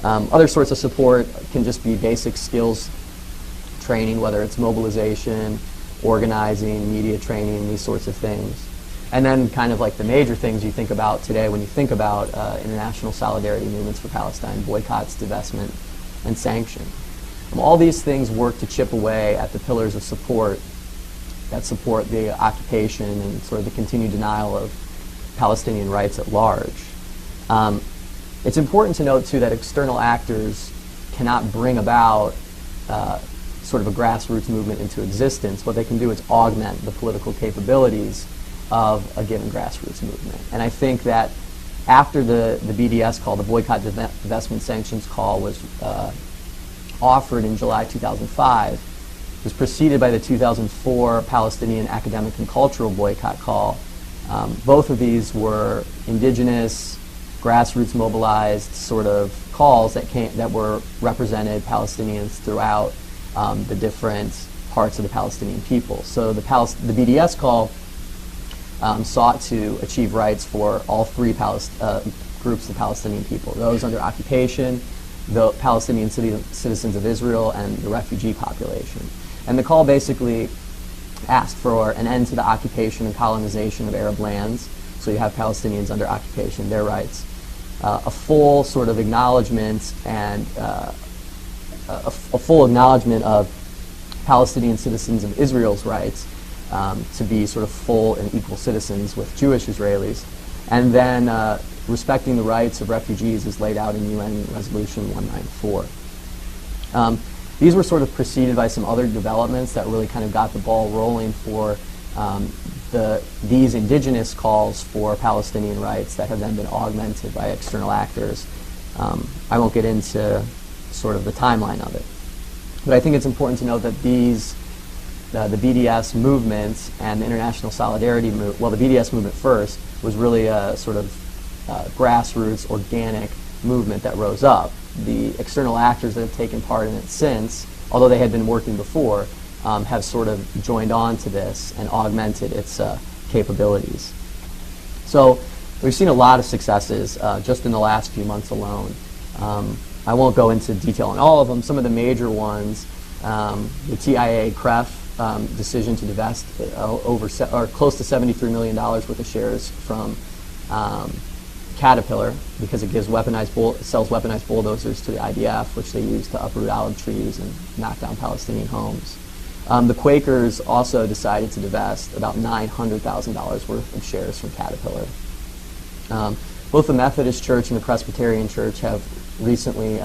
Other sorts of support can just be basic skills training, whether it's mobilization, organizing, media training, these sorts of things. And then kind of like the major things you think about today when you think about international solidarity movements for Palestine: boycotts, divestment, and sanction. All these things work to chip away at the pillars of support that support the occupation and sort of the continued denial of Palestinian rights at large. It's important to note, too, that external actors cannot bring about sort of a grassroots movement into existence. What they can do is augment the political capabilities of a given grassroots movement. And I think that after the BDS call, the boycott, divestment, sanctions call was offered in July 2005, it was preceded by the 2004 Palestinian academic and cultural boycott call. Both of these were indigenous, grassroots mobilized sort of calls that were represented Palestinians throughout the different parts of the Palestinian people. So the BDS call sought to achieve rights for all three groups of Palestinian people: those under occupation, the Palestinian citizens of Israel, and the refugee population. And the call basically asked for an end to the occupation and colonization of Arab lands. So you have Palestinians under occupation, their rights. A full sort of acknowledgement and a full acknowledgement of Palestinian citizens of Israel's rights to be sort of full and equal citizens with Jewish Israelis. And then respecting the rights of refugees is laid out in UN Resolution 194. These were sort of preceded by some other developments that really kind of got the ball rolling for these indigenous calls for Palestinian rights that have then been augmented by external actors. I won't get into sort of the timeline of it. But I think it's important to note that the BDS movement and the international solidarity movement, well, the BDS movement first was really a sort of grassroots, organic movement that rose up. The external actors that have taken part in it since, although they had been working before, have sort of joined on to this and augmented its capabilities. So we've seen a lot of successes just in the last few months alone. I won't go into detail on all of them. Some of the major ones, the TIA-CREF decision to divest close to $73 million worth of shares from Caterpillar, because it sells weaponized bulldozers to the IDF, which they use to uproot olive trees and knock down Palestinian homes. The Quakers also decided to divest about $900,000 worth of shares from Caterpillar. Both the Methodist Church and the Presbyterian Church have recently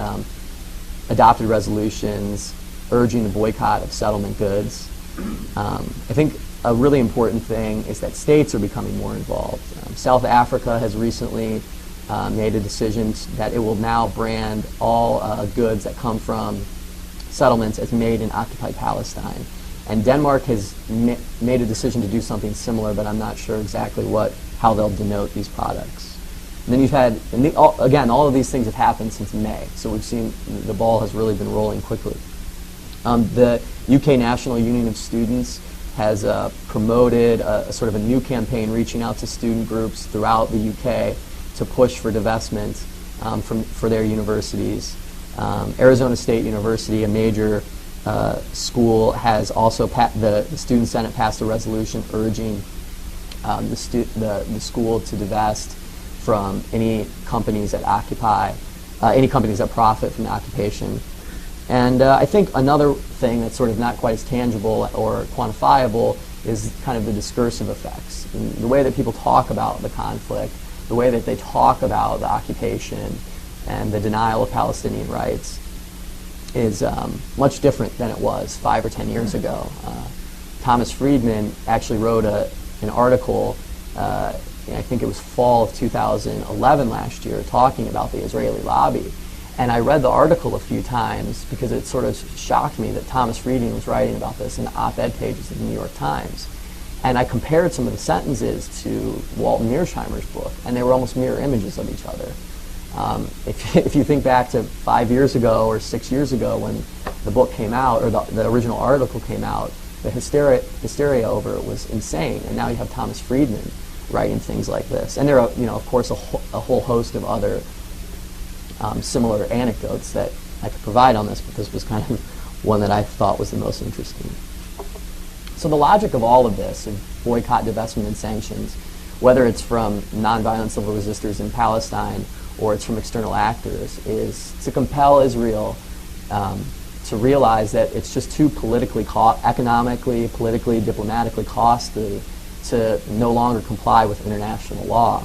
adopted resolutions urging the boycott of settlement goods. I think a really important thing is that states are becoming more involved. South Africa has recently made a decision that it will now brand all goods that come from settlements as made in occupied Palestine. And Denmark has made a decision to do something similar, but I'm not sure exactly how they'll denote these products. And then you've had, again, all of these things have happened since May, so we've seen the ball has really been rolling quickly. The UK National Union of Students has promoted a sort of a new campaign reaching out to student groups throughout the UK to push for divestment for their universities. Arizona State University, a major school, has also the Student Senate passed a resolution urging the school to divest from any companies that profit from the occupation. And I think another thing that's sort of not quite as tangible or quantifiable is kind of the discursive effects. And the way that people talk about the conflict, the way that they talk about the occupation and the denial of Palestinian rights is much different than it was 5 or 10 years ago. Thomas Friedman actually wrote an article, I think it was fall of 2011 last year, talking about the Israeli lobby. And I read the article a few times because it sort of shocked me that Thomas Friedman was writing about this in the op-ed pages of the New York Times. And I compared some of the sentences to Walton Mearsheimer's book, and they were almost mirror images of each other. If you think back to 5 years ago or 6 years ago when the book came out, or the original article came out, the hysteria over it was insane. And now you have Thomas Friedman writing things like this. And there are, of course, a whole host of other similar anecdotes that I could provide on this, but this was kind of one that I thought was the most interesting. So the logic of all of this, of boycott, divestment, and sanctions, whether it's from nonviolent civil resistors in Palestine or it's from external actors, is to compel Israel to realize that it's just too economically, politically, diplomatically costly to no longer comply with international law.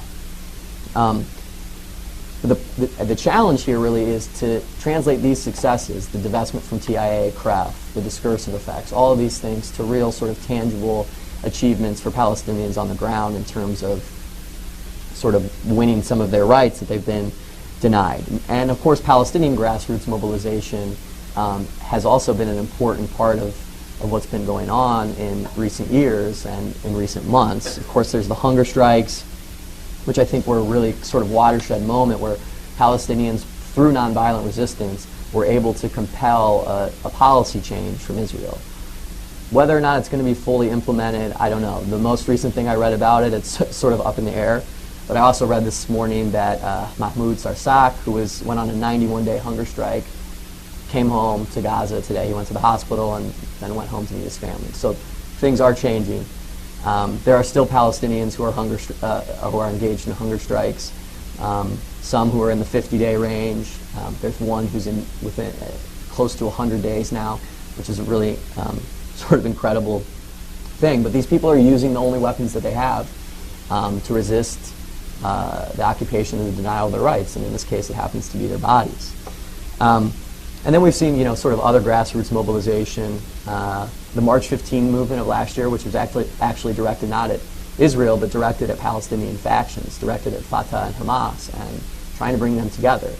The challenge here really is to translate these successes, the divestment from TIA, CREF, the discursive effects, all of these things to real sort of tangible achievements for Palestinians on the ground in terms of sort of winning some of their rights that they've been denied. And of course, Palestinian grassroots mobilization has also been an important part of what's been going on in recent years and in recent months. Of course, there's the hunger strikes, which I think were a really sort of watershed moment where Palestinians, through nonviolent resistance, were able to compel a policy change from Israel. Whether or not it's going to be fully implemented, I don't know. The most recent thing I read about it, it's sort of up in the air. But I also read this morning that Mahmoud Sarsak, who went on a 91-day hunger strike, came home to Gaza today. He went to the hospital and then went home to meet his family. So things are changing. There are still Palestinians who are engaged in hunger strikes. Some who are in the 50-day range. There's one who's within close to 100 days now, which is a really sort of incredible thing. But these people are using the only weapons that they have to resist the occupation and the denial of their rights, and in this case, it happens to be their bodies. And then we've seen, sort of other grassroots mobilization. The March 15 movement of last year, which was actually directed not at Israel, but directed at Palestinian factions, directed at Fatah and Hamas, and trying to bring them together.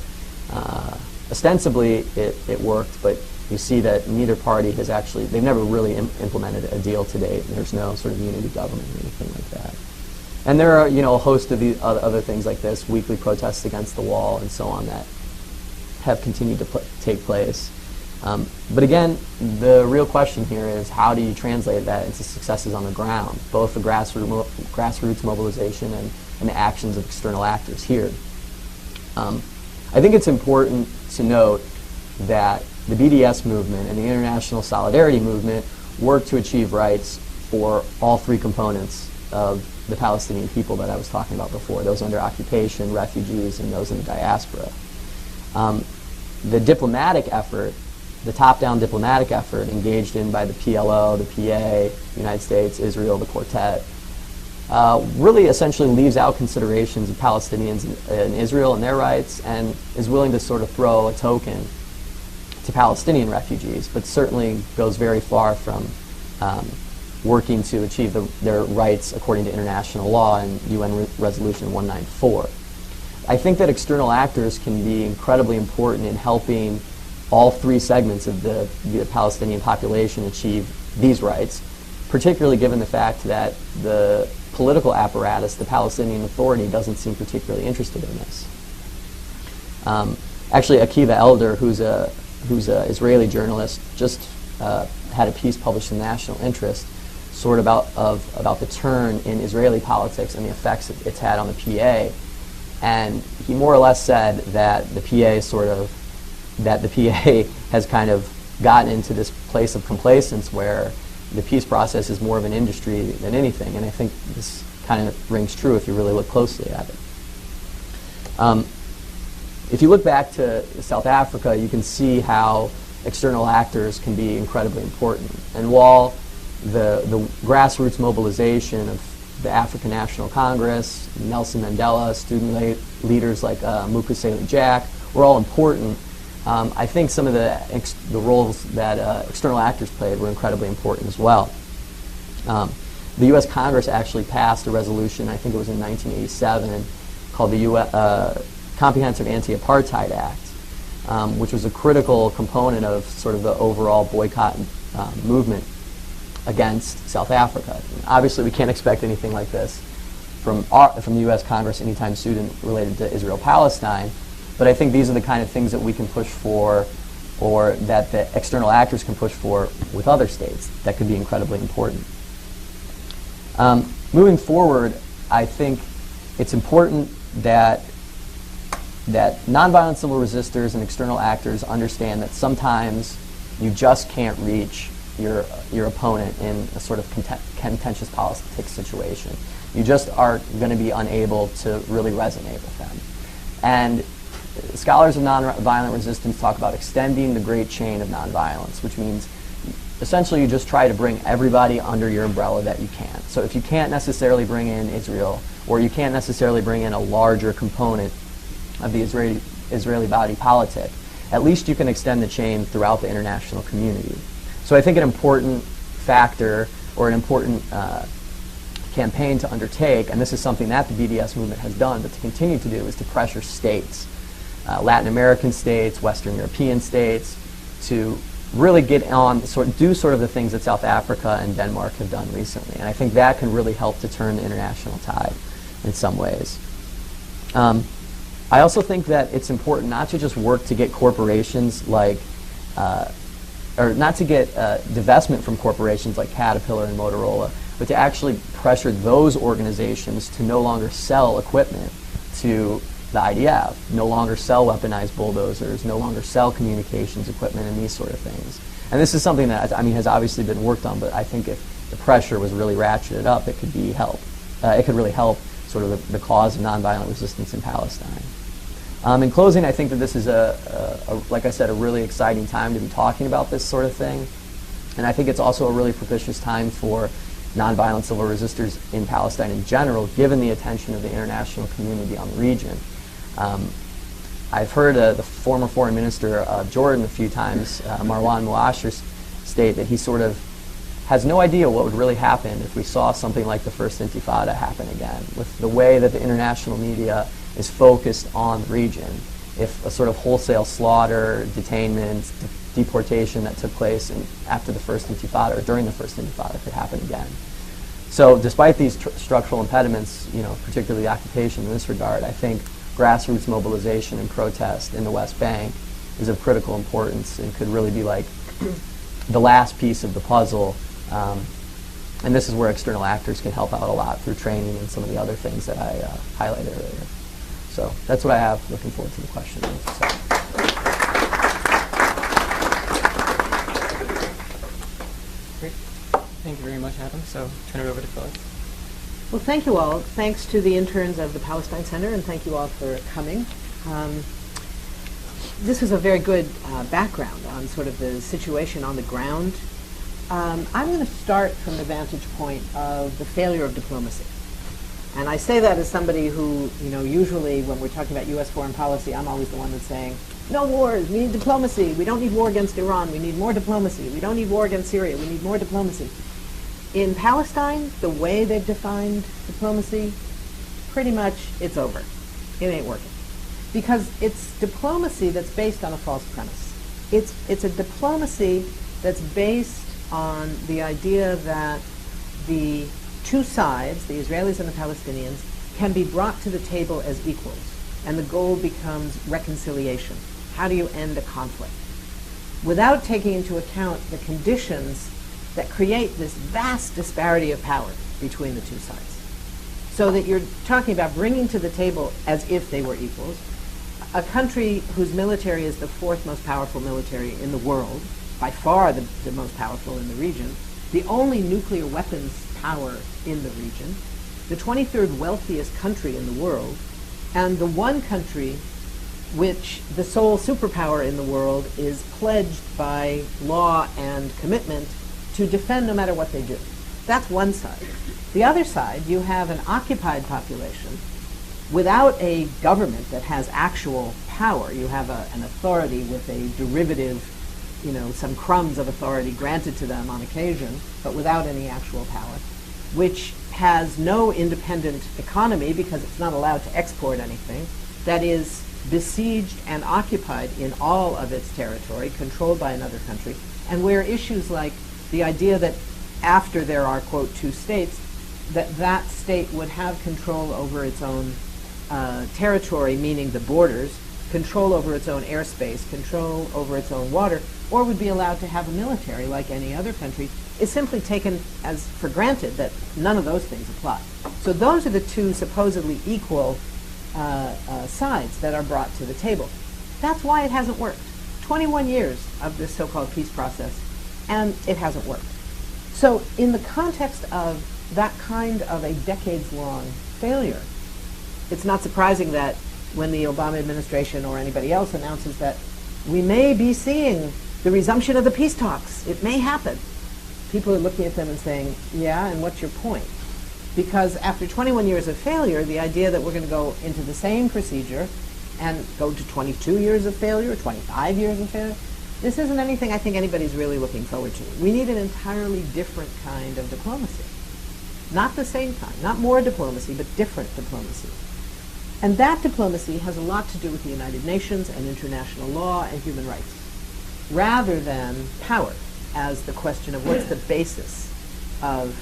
Ostensibly, it worked, but you see that neither party has they've never really implemented a deal to date, and there's no sort of unity government or anything like that. And there are, a host of the other things like this, weekly protests against the wall and so on, that have continued to take place. But again, the real question here is, how do you translate that into successes on the ground, both the grassroots mobilization and the actions of external actors here? I think it's important to note that the BDS movement and the international solidarity movement work to achieve rights for all three components of the Palestinian people that I was talking about before, those under occupation, refugees, and those in the diaspora. The diplomatic effort, the top-down diplomatic effort engaged in by the PLO, the PA, the United States, Israel, the Quartet, really essentially leaves out considerations of Palestinians in Israel and their rights, and is willing to sort of throw a token to Palestinian refugees, but certainly goes very far from working to achieve their rights according to international law and UN Resolution 194. I think that external actors can be incredibly important in helping all three segments of the Palestinian population achieve these rights, particularly given the fact that the political apparatus, the Palestinian Authority, doesn't seem particularly interested in this. Actually, Akiva Elder, who's a Israeli journalist, just had a piece published in National Interest, sort of about the turn in Israeli politics and the effects it's had on the PA. And he more or less said that the PA has kind of gotten into this place of complacence where the peace process is more of an industry than anything. And I think this kind of rings true if you really look closely at it. If you look back to South Africa, you can see how external actors can be incredibly important. And while the grassroots mobilization of the African National Congress, Nelson Mandela, student leaders like Mukasey Jack were all important, I think some of the roles that external actors played were incredibly important as well. The U.S. Congress actually passed a resolution, I think it was in 1987, called the Comprehensive Anti-Apartheid Act, which was a critical component of sort of the overall boycott movement against South Africa. And obviously, we can't expect anything like this from the U.S. Congress anytime soon related to Israel-Palestine, but I think these are the kind of things that we can push for, or that the external actors can push for with other states that could be incredibly important. Moving forward, I think it's important that that nonviolent civil resistors and external actors understand that sometimes you just can't reach your opponent in a sort of contentious politics situation. You just are going to be unable to really resonate with them. And scholars of nonviolent resistance talk about extending the great chain of nonviolence, which means essentially you just try to bring everybody under your umbrella that you can. So if you can't necessarily bring in Israel, or you can't necessarily bring in a larger component of the Israeli body politic, at least you can extend the chain throughout the international community. So I think an important factor, or an important campaign to undertake, and this is something that the BDS movement has done, but to continue to do, is to pressure states, Latin American states, Western European states, to really get on, do sort of the things that South Africa and Denmark have done recently. And I think that can really help to turn the international tide in some ways. I also think that it's important not to just work to get corporations like, or not to get divestment from corporations like Caterpillar and Motorola, but to actually pressure those organizations to no longer sell equipment to the IDF, no longer sell weaponized bulldozers, no longer sell communications equipment and these sort of things. And this is something that, I mean, has obviously been worked on, but I think if the pressure was really ratcheted up, it could really help sort of the cause of nonviolent resistance in Palestine. In closing, I think that this is like I said, a really exciting time to be talking about this sort of thing. And I think it's also a really propitious time for nonviolent civil resistors in Palestine in general, given the attention of the international community on the region. I've heard the former foreign minister of Jordan a few times, Marwan Muashir, state that he sort of has no idea what would really happen if we saw something like the first Intifada happen again, with the way that the international media is focused on the region. If a sort of wholesale slaughter, detainment, deportation that took place after the first Intifada, or during the first Intifada, could happen again. So despite these structural impediments, particularly the occupation in this regard, I think grassroots mobilization and protest in the West Bank is of critical importance and could really be like the last piece of the puzzle. And this is where external actors can help out a lot through training and some of the other things that I highlighted earlier. So that's what I have. Looking forward to the questions. So. Great. Thank you very much, Adam. So turn it over to Phyllis. Well, thank you all. Thanks to the interns of the Palestine Center, and thank you all for coming. This is a very good background on sort of the situation on the ground. I'm going to start from the vantage point of the failure of diplomacy. And I say that as somebody who, usually when we're talking about U.S. foreign policy, I'm always the one that's saying, no wars, we need diplomacy. We don't need war against Iran. We need more diplomacy. We don't need war against Syria. We need more diplomacy. In Palestine, the way they've defined diplomacy, pretty much it's over. It ain't working. Because it's diplomacy that's based on a false premise. It's a diplomacy that's based on the idea that the two sides, the Israelis and the Palestinians, can be brought to the table as equals, and the goal becomes reconciliation. How do you end a conflict? Without taking into account the conditions that create this vast disparity of power between the two sides. So that you're talking about bringing to the table, as if they were equals, a country whose military is the fourth most powerful military in the world, by far the most powerful in the region, the only nuclear weapons power in the region, the 23rd wealthiest country in the world, and the one country which the sole superpower in the world is pledged by law and commitment to defend no matter what they do. That's one side. The other side, you have an occupied population without a government that has actual power. You have an authority with a derivative, some crumbs of authority granted to them on occasion, but without any actual power, which has no independent economy because it's not allowed to export anything, that is besieged and occupied in all of its territory, controlled by another country, and where issues like the idea that after there are, quote, two states, that state would have control over its own territory, meaning the borders, control over its own airspace, control over its own water, or would be allowed to have a military like any other country, is simply taken as for granted that none of those things apply. So those are the two supposedly equal sides that are brought to the table. That's why it hasn't worked. 21 years of this so-called peace process, and it hasn't worked. So in the context of that kind of a decades-long failure, it's not surprising that when the Obama administration or anybody else announces that we may be seeing the resumption of the peace talks, it may happen, people are looking at them and saying, yeah, and what's your point? Because after 21 years of failure, the idea that we're going to go into the same procedure and go to 22 years of failure, 25 years of failure, this isn't anything I think anybody's really looking forward to. We need an entirely different kind of diplomacy. Not the same kind, not more diplomacy, but different diplomacy. And that diplomacy has a lot to do with the United Nations and international law and human rights, rather than power as the question of what's the basis of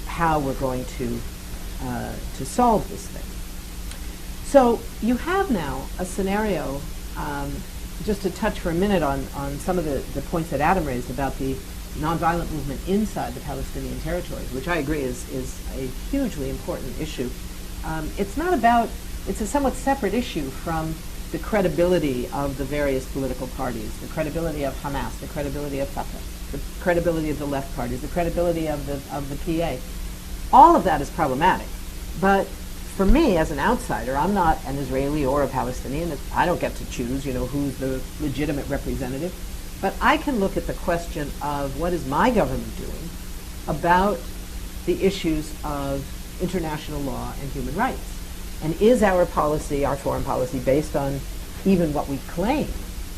how we're going to solve this thing. So you have now a scenario, just to touch for a minute on some of the points that Adam raised about the nonviolent movement inside the Palestinian territories, which I agree is a hugely important issue. It's a somewhat separate issue from the credibility of the various political parties, the credibility of Hamas, the credibility of Fatah, the credibility of the left parties, the credibility of the PA. All of that is problematic. But for me, as an outsider, I'm not an Israeli or a Palestinian. I don't get to choose, who's the legitimate representative. But I can look at the question of what is my government doing about the issues of international law and human rights. And is our policy, our foreign policy, based on even what we claim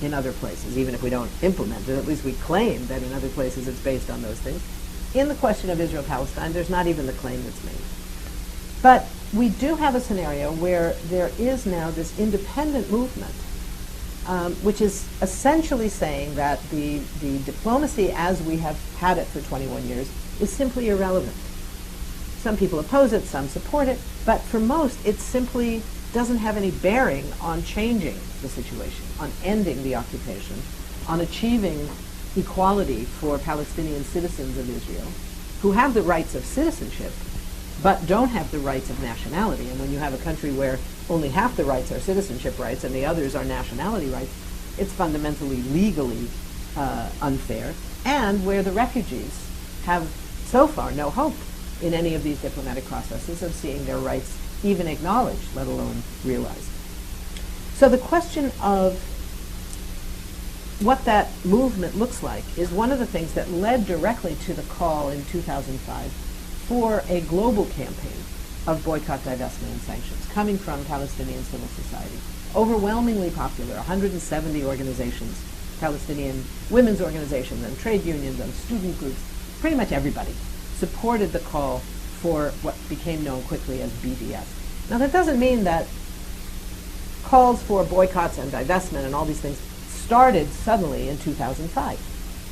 in other places, even if we don't implement it, at least we claim that in other places it's based on those things. In the question of Israel-Palestine, there's not even the claim that's made. But we do have a scenario where there is now this independent movement, which is essentially saying that the diplomacy as we have had it for 21 years is simply irrelevant. Some people oppose it, some support it, but for most it simply doesn't have any bearing on changing the situation, on ending the occupation, on achieving equality for Palestinian citizens of Israel who have the rights of citizenship but don't have the rights of nationality. And when you have a country where only half the rights are citizenship rights and the others are nationality rights, it's fundamentally legally unfair, and where the refugees have so far no hope in any of these diplomatic processes of seeing their rights even acknowledged, let alone realized. So the question of what that movement looks like is one of the things that led directly to the call in 2005 for a global campaign of boycott, divestment, and sanctions coming from Palestinian civil society. Overwhelmingly popular, 170 organizations, Palestinian women's organizations and trade unions and student groups, pretty much everybody supported the call for what became known quickly as BDS. Now that doesn't mean that calls for boycotts and divestment and all these things started suddenly in 2005.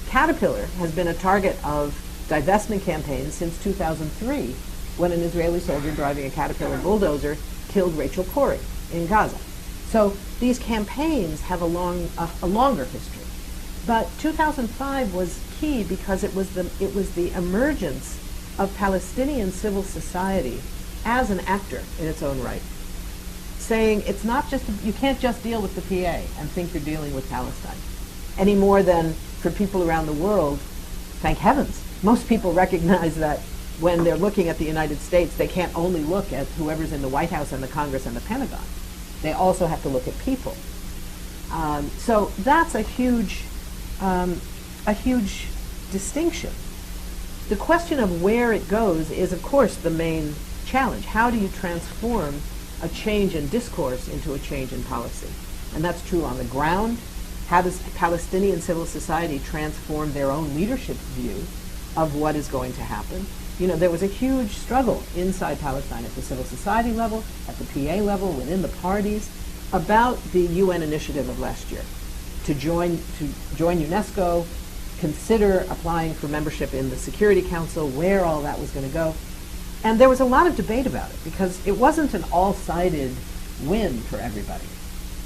Caterpillar has been a target of divestment campaigns since 2003, when an Israeli soldier driving a Caterpillar bulldozer killed Rachel Corrie in Gaza. So these campaigns have a longer history. But 2005 was key because it was the emergence of Palestinian civil society as an actor in its own right, saying it's not just, you can't just deal with the PA and think you're dealing with Palestine, any more than for people around the world, thank heavens. Most people recognize that when they're looking at the United States, they can't only look at whoever's in the White House and the Congress and the Pentagon. They also have to look at people. So that's a huge distinction. The question of where it goes is, of course, the main challenge. How do you transform a change in discourse into a change in policy? And that's true on the ground. How does Palestinian civil society transform their own leadership's view of what is going to happen? There was a huge struggle inside Palestine at the civil society level, at the PA level, within the parties, about the UN initiative of last year to join UNESCO, consider applying for membership in the Security Council, where all that was going to go. And there was a lot of debate about it because it wasn't an all-sided win for everybody.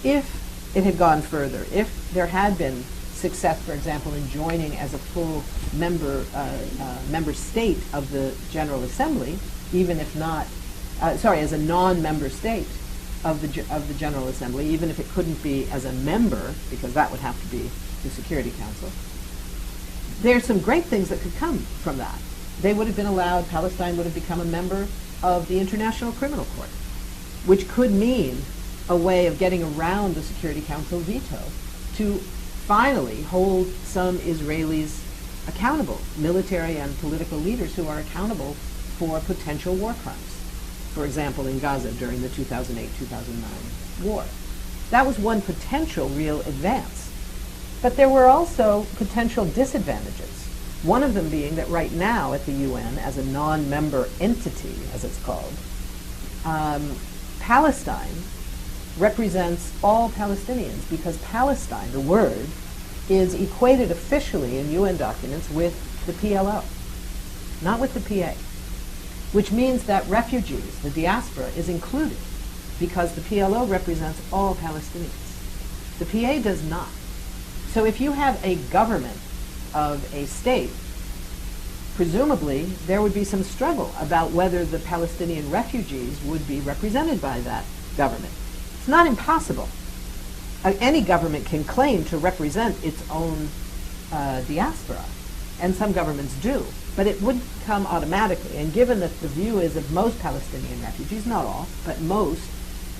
If it had gone further, if there had been success, for example, in joining as a full member state of the General Assembly, even if not, as a non-member state, of the General Assembly, even if it couldn't be as a member, because that would have to be the Security Council. There's some great things that could come from that. They would have been allowed, Palestine would have become a member of the International Criminal Court, which could mean a way of getting around the Security Council veto to finally hold some Israelis accountable, military and political leaders who are accountable for potential war crimes. For example, in Gaza during the 2008-2009 war. That was one potential real advance. But there were also potential disadvantages. One of them being that right now at the UN, as a non-member entity, as it's called, Palestine represents all Palestinians because Palestine, the word, is equated officially in UN documents with the PLO, not with the PA, which means that refugees, the diaspora, is included because the PLO represents all Palestinians. The PA does not. So if you have a government of a state, presumably there would be some struggle about whether the Palestinian refugees would be represented by that government. It's not impossible. Any government can claim to represent its own diaspora, and some governments do, but it wouldn't come automatically. And given that the view is of most Palestinian refugees, not all, but most,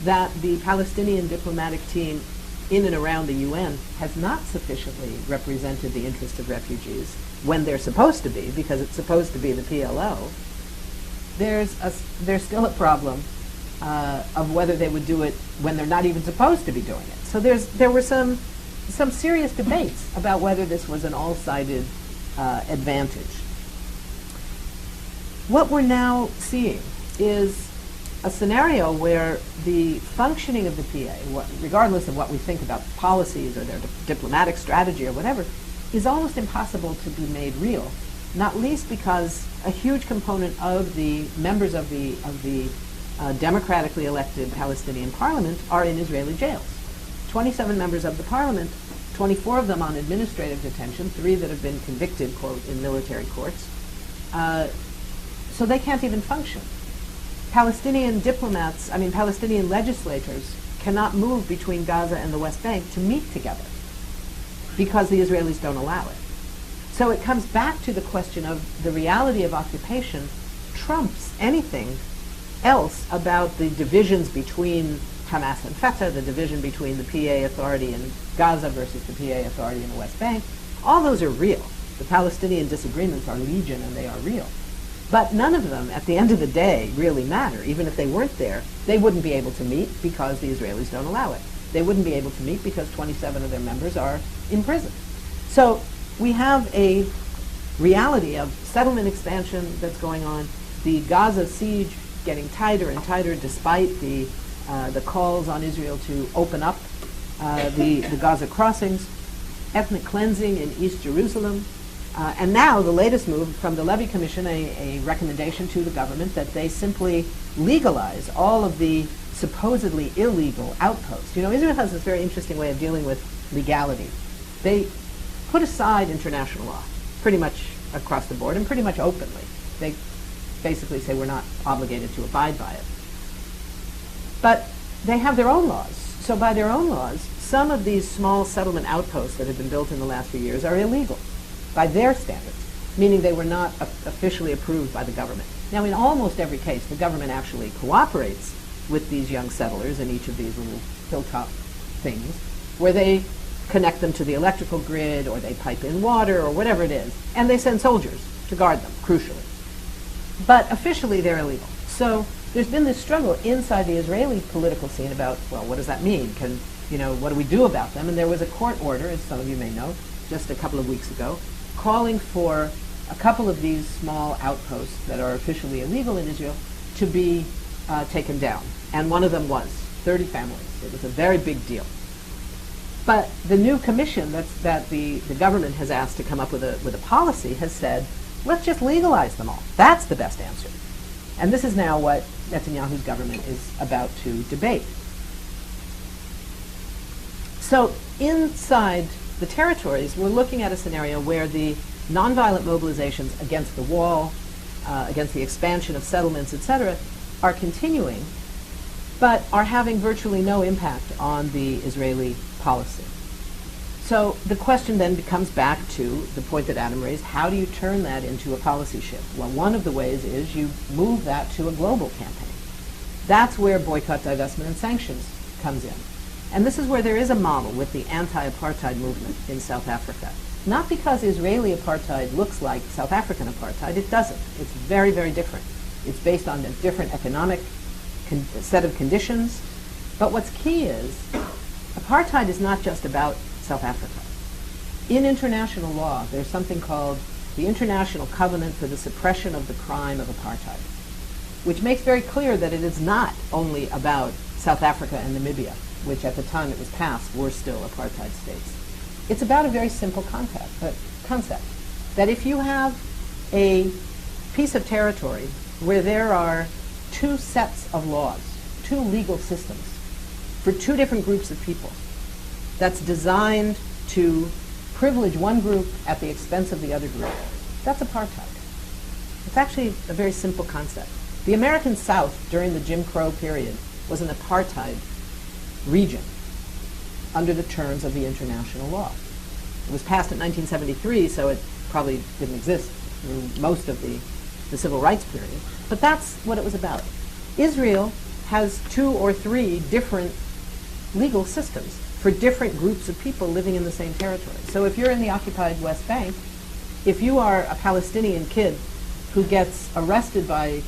that the Palestinian diplomatic team in and around the UN has not sufficiently represented the interests of refugees when they're supposed to be, because it's supposed to be the PLO, there's still a problem of whether they would do it when they're not even supposed to be doing it. So there were some serious debates about whether this was an all-sided advantage. What we're now seeing is a scenario where the functioning of the PA, regardless of what we think about policies or their diplomatic strategy or whatever, is almost impossible to be made real, not least because a huge component of the members of the democratically elected Palestinian parliament are in Israeli jails. 27 members of the parliament, 24 of them on administrative detention, 3 that have been convicted, quote, in military courts. So they can't even function. Palestinian legislators cannot move between Gaza and the West Bank to meet together because the Israelis don't allow it. So it comes back to the question of the reality of occupation trumps anything else about the divisions between Hamas and Fatah, the division between the PA authority in Gaza versus the PA authority in the West Bank. All those are real. The Palestinian disagreements are legion and they are real. But none of them, at the end of the day, really matter. Even if they weren't there, they wouldn't be able to meet because the Israelis don't allow it. They wouldn't be able to meet because 27 of their members are in prison. So we have a reality of settlement expansion that's going on, the Gaza siege getting tighter and tighter despite the calls on Israel to open up the Gaza crossings, ethnic cleansing in East Jerusalem, and now the latest move from the Levy Commission, a recommendation to the government that they simply legalize all of the supposedly illegal outposts. You know, Israel has this very interesting way of dealing with legality. They put aside international law pretty much across the board and pretty much openly. They basically say we're not obligated to abide by it. But they have their own laws. So by their own laws, some of these small settlement outposts that have been built in the last few years are illegal by their standards, meaning they were not officially approved by the government. Now, in almost every case, the government actually cooperates with these young settlers in each of these little hilltop things, where they connect them to the electrical grid, or they pipe in water, or whatever it is, and they send soldiers to guard them, crucially. But officially, they're illegal. So there's been this struggle inside the Israeli political scene about, well, what does that mean? What do we do about them? And there was a court order, as some of you may know, just a couple of weeks ago, calling for a couple of these small outposts that are officially illegal in Israel to be taken down. And one of them was 30 families. It was a very big deal. But the new commission that the government has asked to come up with a policy has said, let's just legalize them all. That's the best answer. And this is now what Netanyahu's government is about to debate. So inside the territories, we're looking at a scenario where the nonviolent mobilizations against the wall, against the expansion of settlements, etc., are continuing. but are having virtually no impact on the Israeli policy. So the question then comes back to the point that Adam raised: how do you turn that into a policy shift? Well, one of the ways is you move that to a global campaign. That's where boycott, divestment, and sanctions comes in. And this is where there is a model with the Anti-Apartheid movement in South Africa. Not because Israeli apartheid looks like South African apartheid. It doesn't. It's very, very different. It's based on a different economic set of conditions. But what's key is apartheid is not just about South Africa. In international law, there's something called the International Covenant for the Suppression of the Crime of Apartheid, which makes very clear that it is not only about South Africa and Namibia, which at the time it was passed were still apartheid states. It's about a very simple concept, that if you have a piece of territory where there are two sets of laws, two legal systems for two different groups of people, that's designed to privilege one group at the expense of the other group, that's apartheid. It's actually a very simple concept. The American South during the Jim Crow period was an apartheid region under the terms of the international law. It was passed in 1973, so it probably didn't exist through most of the civil rights period. But that's what it was about. Israel has 2 or 3 different legal systems for different groups of people living in the same territory. So if you're in the occupied West Bank, if you are a Palestinian kid who gets arrested by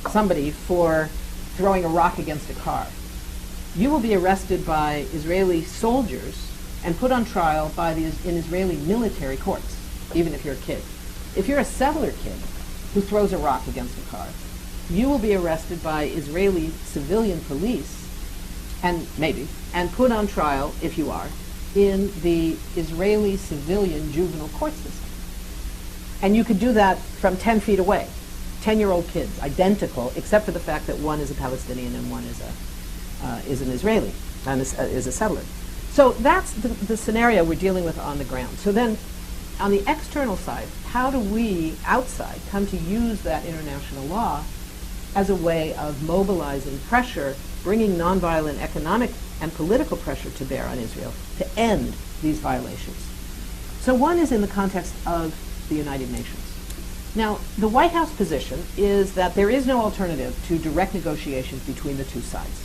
somebody for throwing a rock against a car, you will be arrested by Israeli soldiers and put on trial in Israeli military courts, even if you're a kid. If you're a settler kid who throws a rock against a car, you will be arrested by Israeli civilian police and put on trial, if you are, in the Israeli civilian juvenile court system. And you could do that from 10 feet away. 10-year-old kids, identical, except for the fact that one is a Palestinian and one is an Israeli, and is a settler. So that's the scenario we're dealing with on the ground. So then, on the external side, how do we, outside, come to use that international law as a way of mobilizing pressure, bringing nonviolent economic and political pressure to bear on Israel to end these violations? So one is in the context of the United Nations. Now, the White House position is that there is no alternative to direct negotiations between the two sides.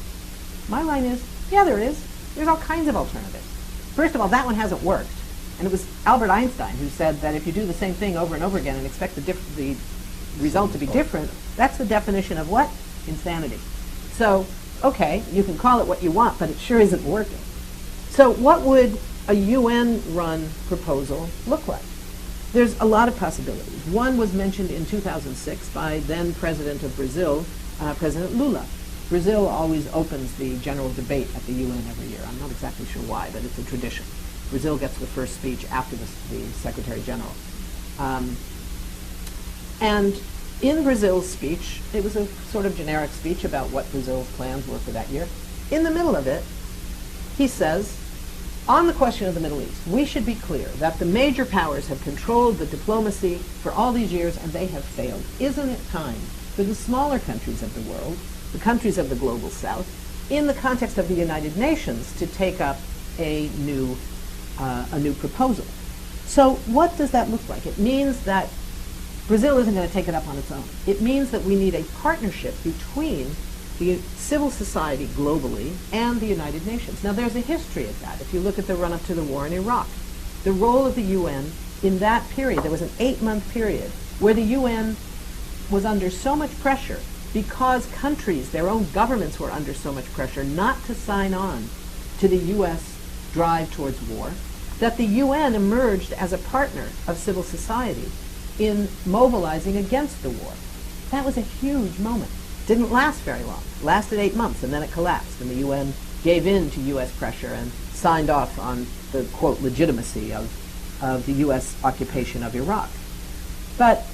My line is, yeah, there is. There's all kinds of alternatives. First of all, that one hasn't worked. And it was Albert Einstein who said that if you do the same thing over and over again and expect the result to be different, that's the definition of what? Insanity. So, okay, you can call it what you want, but it sure isn't working. So what would a UN-run proposal look like? There's a lot of possibilities. One was mentioned in 2006 by then President of Brazil, President Lula. Brazil always opens the general debate at the UN every year. I'm not exactly sure why, but it's a tradition. Brazil gets the first speech after the Secretary General. And in Brazil's speech, it was a sort of generic speech about what Brazil's plans were for that year. In the middle of it, he says, on the question of the Middle East, we should be clear that the major powers have controlled the diplomacy for all these years and they have failed. Isn't it time for the smaller countries of the world, the countries of the global south, in the context of the United Nations, to take up a new proposal? So what does that look like? It means that Brazil isn't going to take it up on its own. It means that we need a partnership between the civil society globally and the United Nations. Now, there's a history of that. If you look at the run-up to the war in Iraq, the role of the UN in that period, there was an 8-month period where the UN was under so much pressure because countries, their own governments were under so much pressure not to sign on to the U.S. drive towards war, that the UN emerged as a partner of civil society in mobilizing against the war. That was a huge moment. Didn't last very long. Lasted 8 months, and then it collapsed, and the UN gave in to U.S. pressure and signed off on the, quote, legitimacy of the U.S. occupation of Iraq. But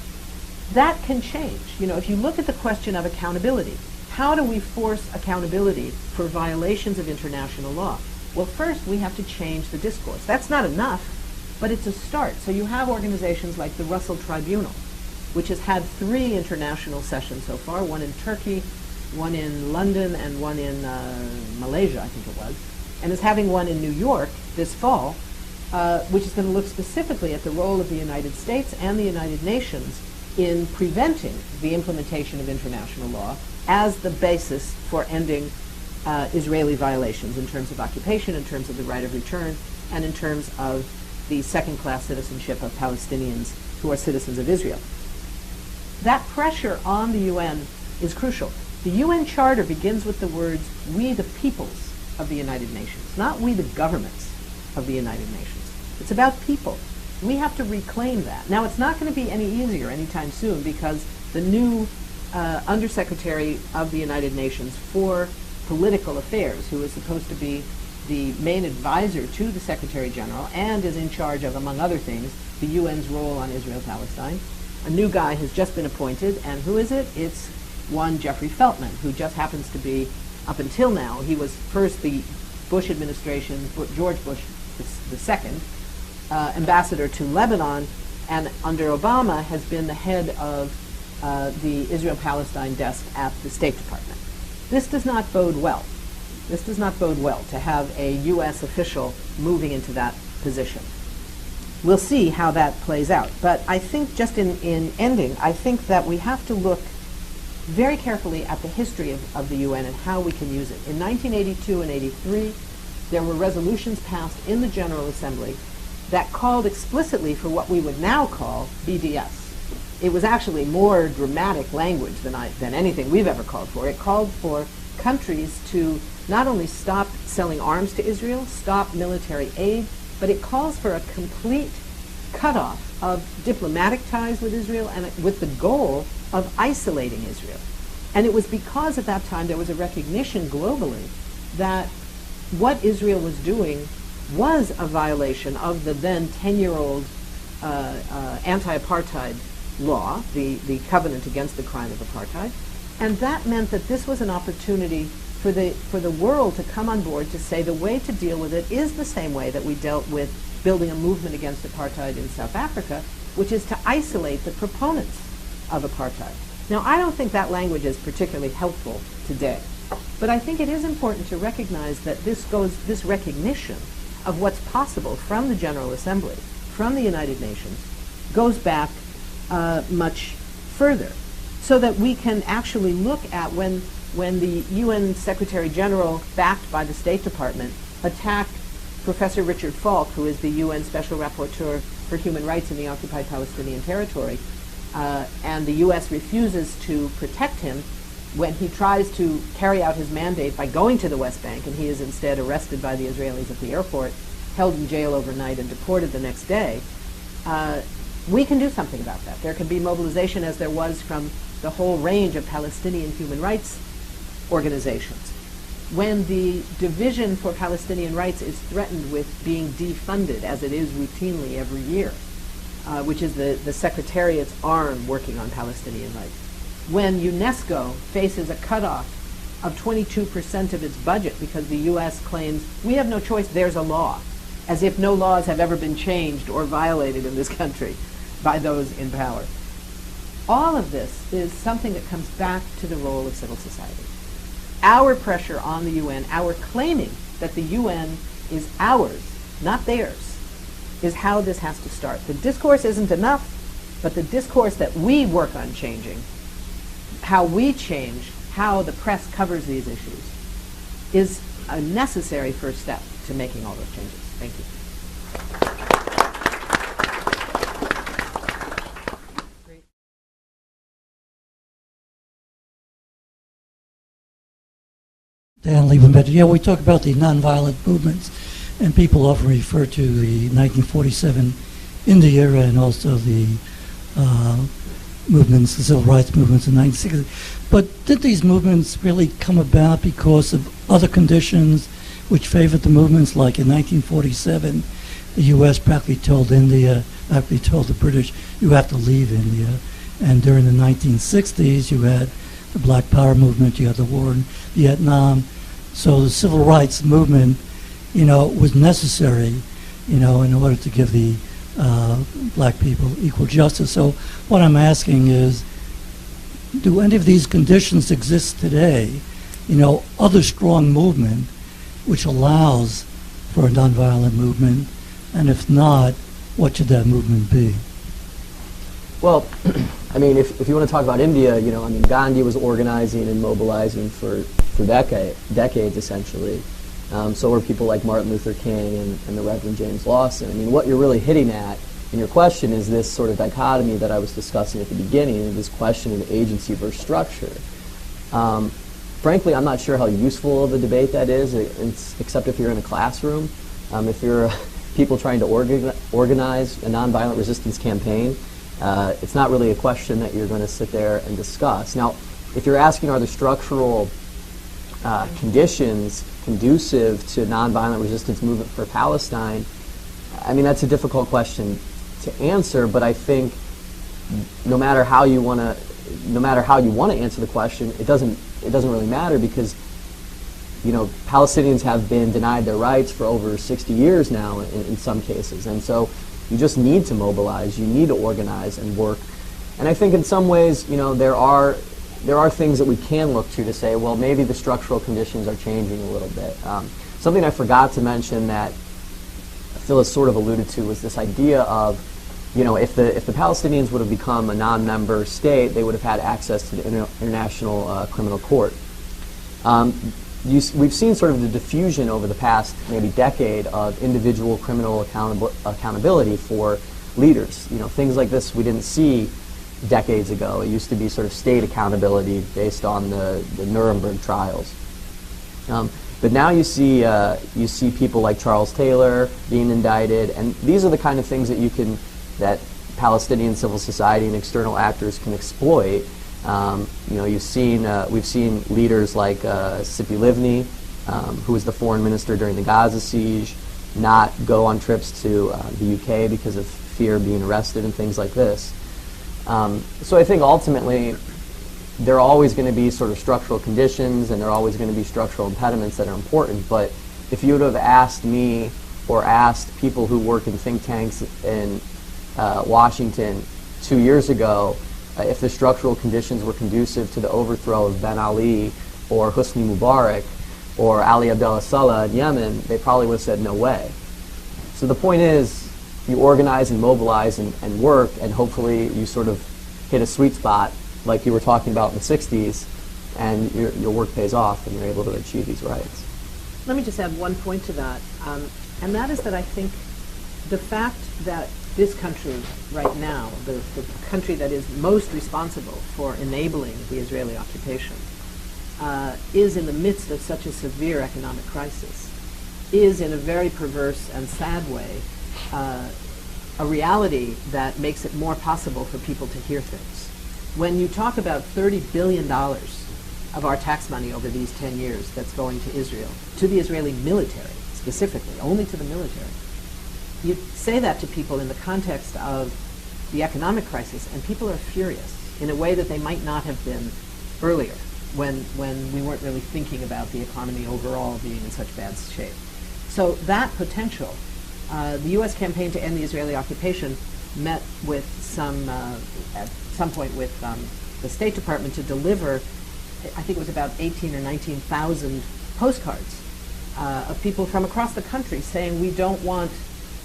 that can change. You know, if you look at the question of accountability, how do we force accountability for violations of international law? Well, first, we have to change the discourse. That's not enough, but it's a start. So you have organizations like the Russell Tribunal, which has had 3 international sessions so far, one in Turkey, one in London and one in Malaysia, I think it was, and is having one in New York this fall, which is going to look specifically at the role of the United States and the United Nations in preventing the implementation of international law as the basis for ending Israeli violations in terms of occupation, in terms of the right of return, and in terms of the second-class citizenship of Palestinians who are citizens of Israel. That pressure on the UN is crucial. The UN Charter begins with the words, "We the peoples of the United Nations," not "we the governments of the United Nations." It's about people. We have to reclaim that. Now, it's not going to be any easier anytime soon because the new Undersecretary of the United Nations for Political Affairs, who is supposed to be the main advisor to the Secretary General and is in charge of, among other things, the UN's role on Israel-Palestine. A new guy has just been appointed, and who is it? It's one Jeffrey Feltman, who just happens to be, up until now, he was first the Bush administration, George Bush II, ambassador to Lebanon, and under Obama has been the head of the Israel-Palestine desk at the State Department. This does not bode well. This does not bode well to have a U.S. official moving into that position. We'll see how that plays out. But I think just in ending, I think that we have to look very carefully at the history of the UN and how we can use it. In 1982 and 83, there were resolutions passed in the General Assembly that called explicitly for what we would now call BDS. It was actually more dramatic language than anything we've ever called for. It called for countries to not only stop selling arms to Israel, stop military aid, but it calls for a complete cutoff of diplomatic ties with Israel and with the goal of isolating Israel. And it was because at that time there was a recognition globally that what Israel was doing was a violation of the then 10-year-old anti-apartheid law, the covenant against the crime of apartheid. And that meant that this was an opportunity for the world to come on board to say the way to deal with it is the same way that we dealt with building a movement against apartheid in South Africa, which is to isolate the proponents of apartheid. Now, I don't think that language is particularly helpful today, but I think it is important to recognize that this recognition of what's possible from the General Assembly, from the United Nations, goes back much further, so that we can actually look at when the UN Secretary General, backed by the State Department, attacked Professor Richard Falk, who is the UN Special Rapporteur for Human Rights in the occupied Palestinian territory, and the U.S. refuses to protect him when he tries to carry out his mandate by going to the West Bank, and he is instead arrested by the Israelis at the airport, held in jail overnight, and deported the next day. We can do something about that. There can be mobilization, as there was from the whole range of Palestinian human rights organizations. When the Division for Palestinian Rights is threatened with being defunded, as it is routinely every year, which is the Secretariat's arm working on Palestinian rights. When UNESCO faces a cutoff of 22% of its budget because the U.S. claims, we have no choice, there's a law, as if no laws have ever been changed or violated in this country by those in power. All of this is something that comes back to the role of civil society. Our pressure on the UN, our claiming that the UN is ours, not theirs, is how this has to start. The discourse isn't enough, but the discourse that we work on changing, how we change how the press covers these issues, is a necessary first step to making all those changes. Thank you. Dan Liebenbetter. Yeah, we talk about the nonviolent movements, and people often refer to the 1947 India era and also the movements, the civil rights movements in the 1960s. But did these movements really come about because of other conditions which favored the movements? Like in 1947, the U.S. practically told the British, you have to leave India. And during the 1960s, you had the Black Power movement, you had the war in Vietnam. So the civil rights movement, was necessary, in order to give the black people equal justice. So what I'm asking is, do any of these conditions exist today? Other strong movement which allows for a nonviolent movement, and if not, what should that movement be? Well, I mean, if you want to talk about India, Gandhi was organizing and mobilizing for decades, essentially. So were people like Martin Luther King and the Reverend James Lawson. I mean, what you're really hitting at in your question is this sort of dichotomy that I was discussing at the beginning, this question of agency versus structure. Frankly, I'm not sure how useful of a debate that is, except if you're in a classroom. If you're people trying to organize a nonviolent resistance campaign, it's not really a question that you're going to sit there and discuss. Now, if you're asking are the structural conditions conducive to nonviolent resistance movement for Palestine, I mean, that's a difficult question to answer, but I think no matter how you want to answer the question, it doesn't really matter, because Palestinians have been denied their rights for over 60 years now in some cases, and so you just need to mobilize, you need to organize and work. And I think in some ways, there are things that we can look to say, well, maybe the structural conditions are changing a little bit. Something I forgot to mention that Phyllis sort of alluded to was this idea of, if the Palestinians would have become a non-member state, they would have had access to the International Criminal Court. We've seen sort of the diffusion over the past maybe decade of individual criminal accountability for leaders. Things like this we didn't see decades ago. It used to be sort of state accountability based on the Nuremberg trials. But now you see people like Charles Taylor being indicted, and these are the kind of things that Palestinian civil society and external actors can exploit. We've seen leaders like Tzipi Livni, who was the foreign minister during the Gaza siege, not go on trips to the UK because of fear of being arrested and things like this. So I think ultimately there are always going to be sort of structural conditions, and there are always going to be structural impediments that are important. But if you would have asked me or asked people who work in think tanks in Washington 2 years ago, if the structural conditions were conducive to the overthrow of Ben Ali or Hosni Mubarak or Ali Abdullah Saleh in Yemen, they probably would have said no way. So the point is, you organize and mobilize and work, and hopefully you sort of hit a sweet spot like you were talking about in the 60s, and your work pays off and you're able to achieve these rights. Let me just add one point to that, and that is that I think the fact that this country right now, the country that is most responsible for enabling the Israeli occupation, is in the midst of such a severe economic crisis, is in a very perverse and sad way a reality that makes it more possible for people to hear things. When you talk about $30 billion of our tax money over these 10 years that's going to Israel, to the Israeli military specifically, only to the military, you say that to people in the context of the economic crisis, and people are furious in a way that they might not have been earlier, when we weren't really thinking about the economy overall being in such bad shape. So that potential, the U.S. campaign to end the Israeli occupation met with at some point with the State Department to deliver, I think it was about 18 or 19,000 postcards of people from across the country saying, we don't want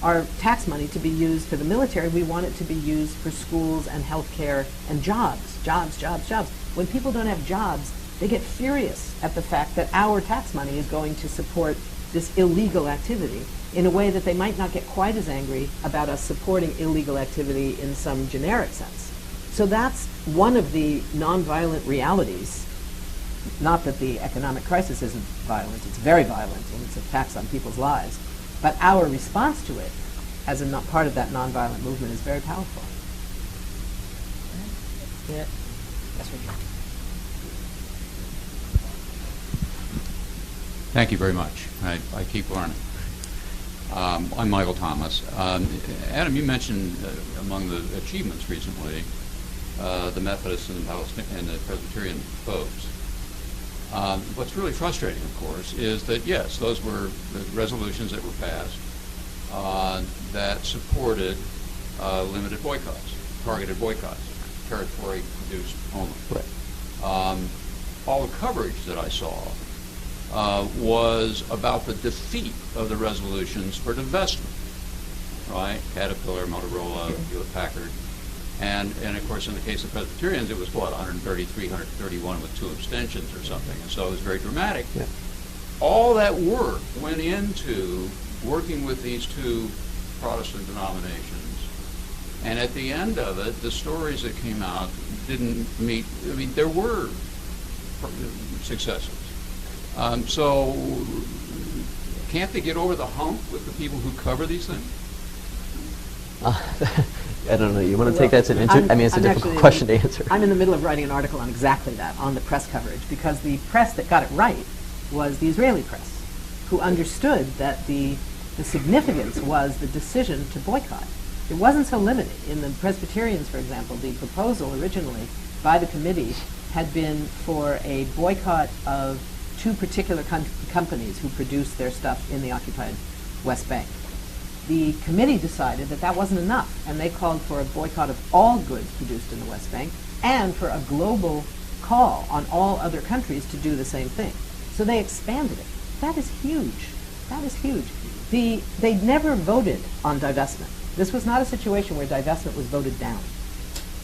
our tax money to be used for the military, we want it to be used for schools and healthcare and jobs. When people don't have jobs, they get furious at the fact that our tax money is going to support this illegal activity in a way that they might not get quite as angry about us supporting illegal activity in some generic sense. So that's one of the nonviolent realities. Not that the economic crisis isn't violent, it's very violent, and it's a tax on people's lives. But our response to it, as a part of that nonviolent movement, is very powerful. Yeah. That's right. Thank you very much. I keep learning. I'm Michael Thomas. Adam, you mentioned among the achievements recently the Methodists and the Presbyterian folks. What's really frustrating, of course, is that, yes, those were the resolutions that were passed that supported limited boycotts, targeted boycotts. territory produced only. Right. All the coverage that I saw was about the defeat of the resolutions for divestment, right? Caterpillar, Motorola, Hewlett-Packard. And of course, in the case of Presbyterians, it was, what, 133, 131 with 2 abstentions or something. And so it was very dramatic. Yeah. All that work went into working with these 2 Protestant denominations. And at the end of it, the stories that came out didn't meet, I mean, there were successes. So can't they get over the hump with the people who cover these things? I don't know. You want to take that as an I mean, it's a difficult question to answer. I'm in the middle of writing an article on exactly that, on the press coverage, because the press that got it right was the Israeli press, who understood that the significance was the decision to boycott. It wasn't so limited. In the Presbyterians, for example, the proposal originally by the committee had been for a boycott of 2 particular companies who produced their stuff in the occupied West Bank. The committee decided that that wasn't enough, and they called for a boycott of all goods produced in the West Bank and for a global call on all other countries to do the same thing. So they expanded it. That is huge. That is huge. They never voted on divestment. This was not a situation where divestment was voted down.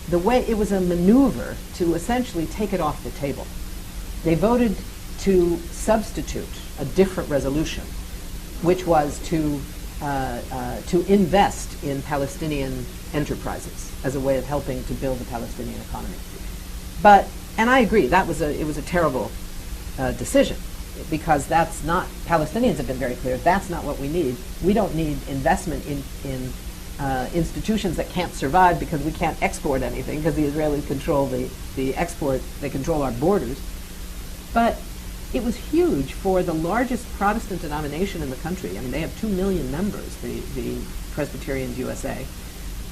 The way it was a maneuver to essentially take it off the table. They voted to substitute a different resolution, which was to invest in Palestinian enterprises as a way of helping to build the Palestinian economy. And I agree, it was a terrible decision, because that's not, Palestinians have been very clear, that's not what we need. We don't need investment in institutions that can't survive because we can't export anything, because the Israelis control the export, they control our borders. But it was huge for the largest Protestant denomination in the country. I mean, they have 2 million members, the Presbyterians USA,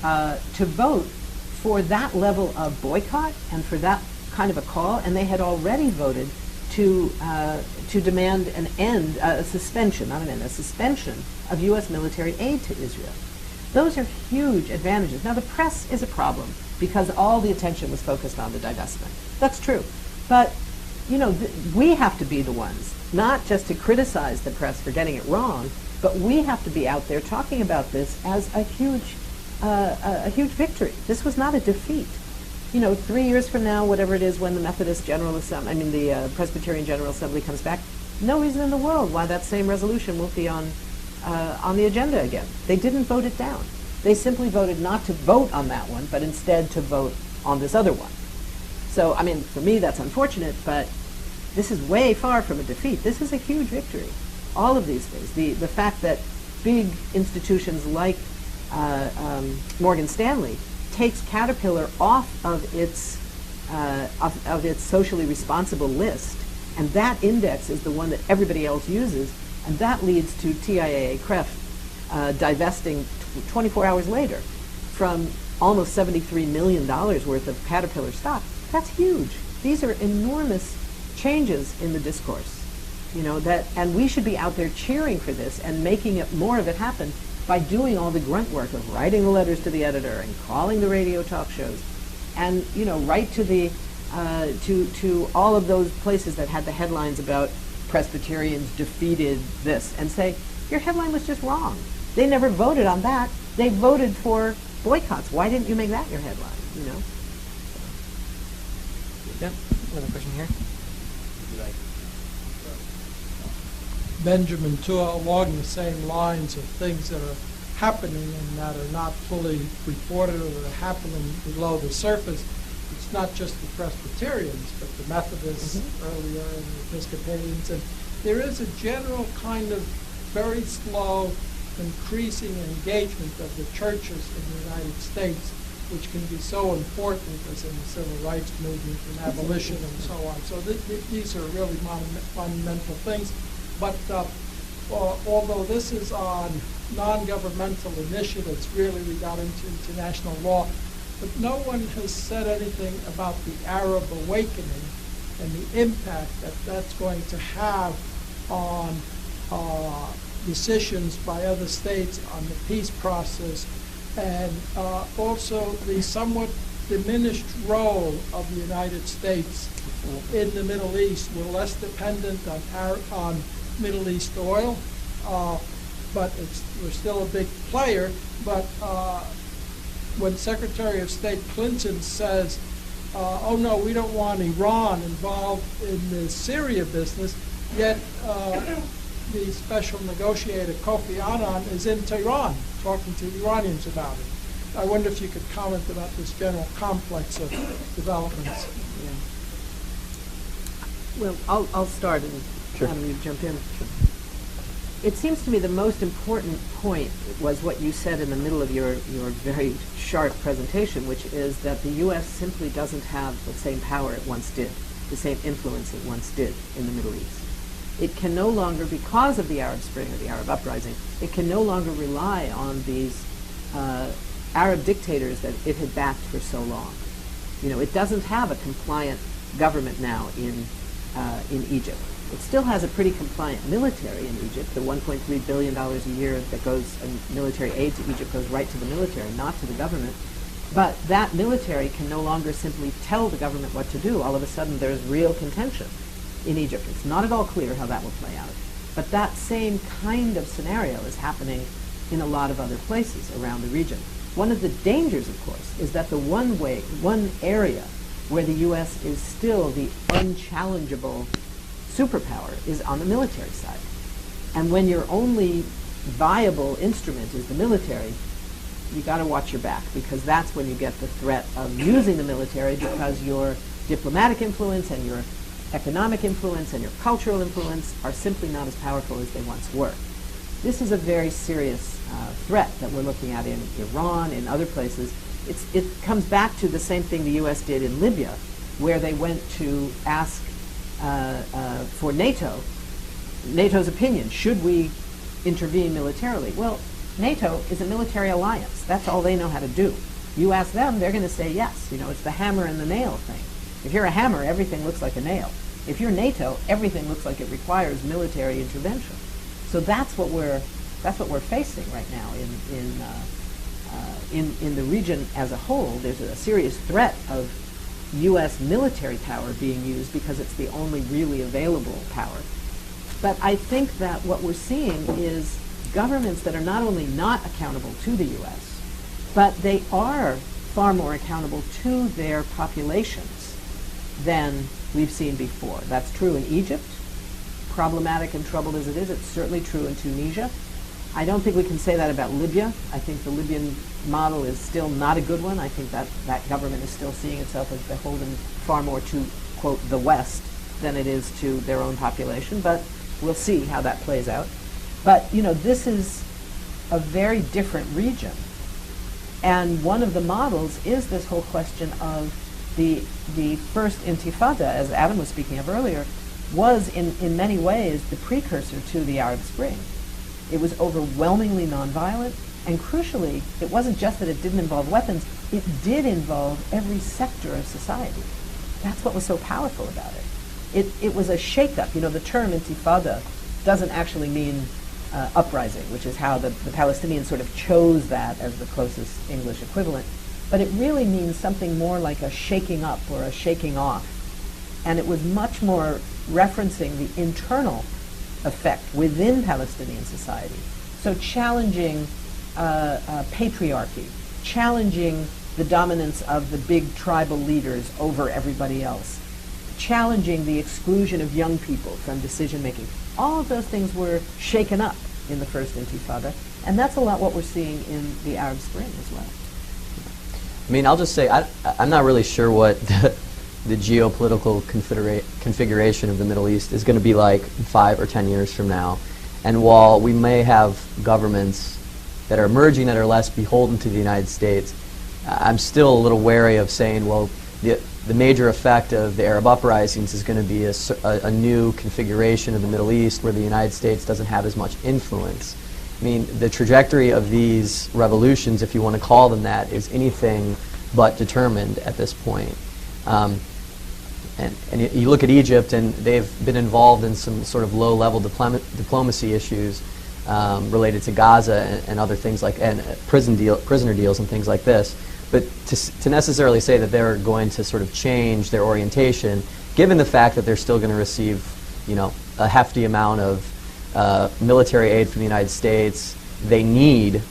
to vote for that level of boycott and for that kind of a call. And they had already voted to demand an end, a suspension, not an end, a suspension of U.S. military aid to Israel. Those are huge advantages. Now, the press is a problem because all the attention was focused on the divestment. That's true. But you know, we have to be the ones, not just to criticize the press for getting it wrong, but we have to be out there talking about this as a huge victory. This was not a defeat. You know, 3 years from now, whatever it is, when the Methodist General Assembly, the Presbyterian General Assembly comes back, no reason in the world why that same resolution won't be on the agenda again. They didn't vote it down. They simply voted not to vote on that one, but instead to vote on this other one. So, I mean, for me, that's unfortunate, but this is way far from a defeat. This is a huge victory. All of these things. The fact that big institutions like Morgan Stanley takes Caterpillar off of its socially responsible list, and that index is the one that everybody else uses, and that leads to TIAA-CREF divesting 24 hours later from almost $73 million worth of Caterpillar stock. That's huge. These are enormous changes in the discourse, you know, and we should be out there cheering for this and making more of it happen by doing all the grunt work of writing the letters to the editor and calling the radio talk shows, and you know, write to the to all of those places that had the headlines about Presbyterians defeated this, and say, your headline was just wrong. They never voted on that. They voted for boycotts. Why didn't you make that your headline? You know. Yep. Another question here. Benjamin, too, along the same lines of things that are happening and that are not fully reported or that are happening below the surface. It's not just the Presbyterians, but the Methodists earlier and the Episcopalians. And there is a general kind of very slow increasing engagement of the churches in the United States, which can be so important, as in the civil rights movement and abolition and so on. So these are really monumental things. But although this is on non-governmental initiatives, really we got into international law, but no one has said anything about the Arab awakening and the impact that that's going to have on decisions by other states on the peace process, and also the somewhat diminished role of the United States in the Middle East. We're less dependent on Middle East oil, but we're still a big player. But when Secretary of State Clinton says, oh no, we don't want Iran involved in the Syria business, yet the special negotiator Kofi Annan is in Tehran talking to Iranians about it. I wonder if you could comment about this general complex of developments. Yeah. Well, I'll start and Sure. Adam, you jump in. It seems to me the most important point was what you said in the middle of your very sharp presentation, which is that the U.S. simply doesn't have the same power it once did, the same influence it once did in the Middle East. It can no longer, because of the Arab Spring or the Arab Uprising, it can no longer rely on these Arab dictators that it had backed for so long. You know, it doesn't have a compliant government now in Egypt. It still has a pretty compliant military in Egypt. The $1.3 billion a year that goes in military aid to Egypt goes right to the military, not to the government. But that military can no longer simply tell the government what to do. All of a sudden, there's real contention in Egypt. It's not at all clear how that will play out. But that same kind of scenario is happening in a lot of other places around the region. One of the dangers, of course, is that the one area where the U.S. is still the unchallengeable superpower is on the military side. And when your only viable instrument is the military, you got to watch your back, because that's when you get the threat of using the military, because your diplomatic influence and your economic influence and your cultural influence are simply not as powerful as they once were. This is a very serious threat that we're looking at in Iran, in other places. It comes back to the same thing the U.S. did in Libya, where they went to ask for NATO's opinion. Should we intervene militarily? Well, NATO is a military alliance. That's all they know how to do. You ask them, they're going to say yes. You know, it's the hammer and the nail thing. If you're a hammer, everything looks like a nail. If you're NATO, everything looks like it requires military intervention. So that's what we're facing right now in the region as a whole. There's a serious threat of U.S. military power being used because it's the only really available power. But I think that what we're seeing is governments that are not only not accountable to the U.S., but they are far more accountable to their populations than we've seen before. That's true in Egypt, problematic and troubled as it is. It's certainly true in Tunisia. I don't think we can say that about Libya. I think the Libyan model is still not a good one. I think that that government is still seeing itself as beholden far more to, quote, the West than it is to their own population. But we'll see how that plays out. But, you know, this is a very different region. And one of the models is this whole question of the first Intifada, as Adam was speaking of earlier, was in many ways the precursor to the Arab Spring. It was overwhelmingly nonviolent, and crucially, it wasn't just that it didn't involve weapons, it did involve every sector of society. That's what was so powerful about it. It was a shakeup. You know, the term Intifada doesn't actually mean uprising, which is how the Palestinians sort of chose that as the closest English equivalent. But it really means something more like a shaking up or a shaking off. And it was much more referencing the internal effect within Palestinian society. So challenging patriarchy, challenging the dominance of the big tribal leaders over everybody else, challenging the exclusion of young people from decision making. All of those things were shaken up in the first Intifada, and that's a lot what we're seeing in the Arab Spring as well. I mean, I'll just say I'm not really sure what the geopolitical configuration of the Middle East is going to be like 5 or 10 years from now. And while we may have governments that are emerging that are less beholden to the United States, I'm still a little wary of saying, well, the major effect of the Arab uprisings is going to be a new configuration of the Middle East where the United States doesn't have as much influence. I mean, the trajectory of these revolutions, if you want to call them that, is anything but determined at this point. And you look at Egypt, and they've been involved in some sort of low-level diplomacy issues related to Gaza and other things like, and prisoner deals and things like this. But to necessarily say that they're going to sort of change their orientation, given the fact that they're still going to receive, a hefty amount of military aid from the United States, they need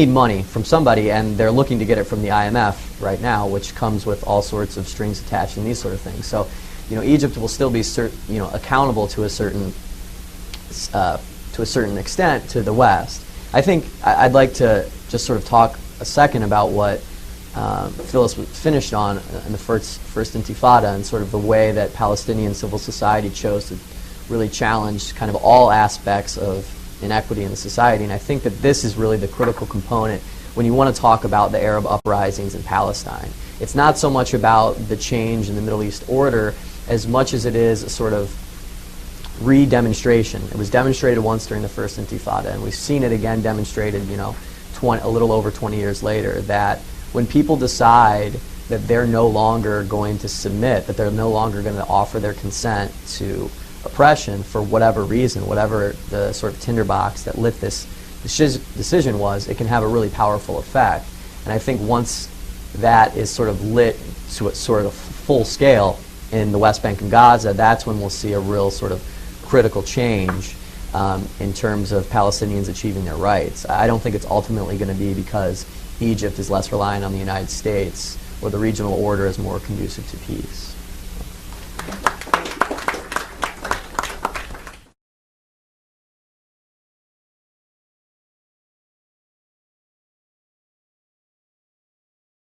money from somebody, and they're looking to get it from the IMF right now, which comes with all sorts of strings attached and these sort of things. So, Egypt will still be accountable to a certain extent to the West. I think I'd like to just sort of talk a second about what Phyllis finished on in the first Intifada, and sort of the way that Palestinian civil society chose to really challenge kind of all aspects of inequity in the society. And I think that this is really the critical component when you want to talk about the Arab uprisings in Palestine. It's not so much about the change in the Middle East order as much as it is a sort of re-demonstration. It was demonstrated once during the first Intifada, and we've seen it again demonstrated, a little over 20 years later, that when people decide that they're no longer going to submit, that they're no longer going to offer their consent to oppression for whatever reason, whatever the sort of tinderbox that lit this decision was, it can have a really powerful effect. And I think once that is sort of lit to a sort of full scale in the West Bank and Gaza, that's when we'll see a real sort of critical change in terms of Palestinians achieving their rights. I don't think it's ultimately going to be because Egypt is less reliant on the United States or the regional order is more conducive to peace.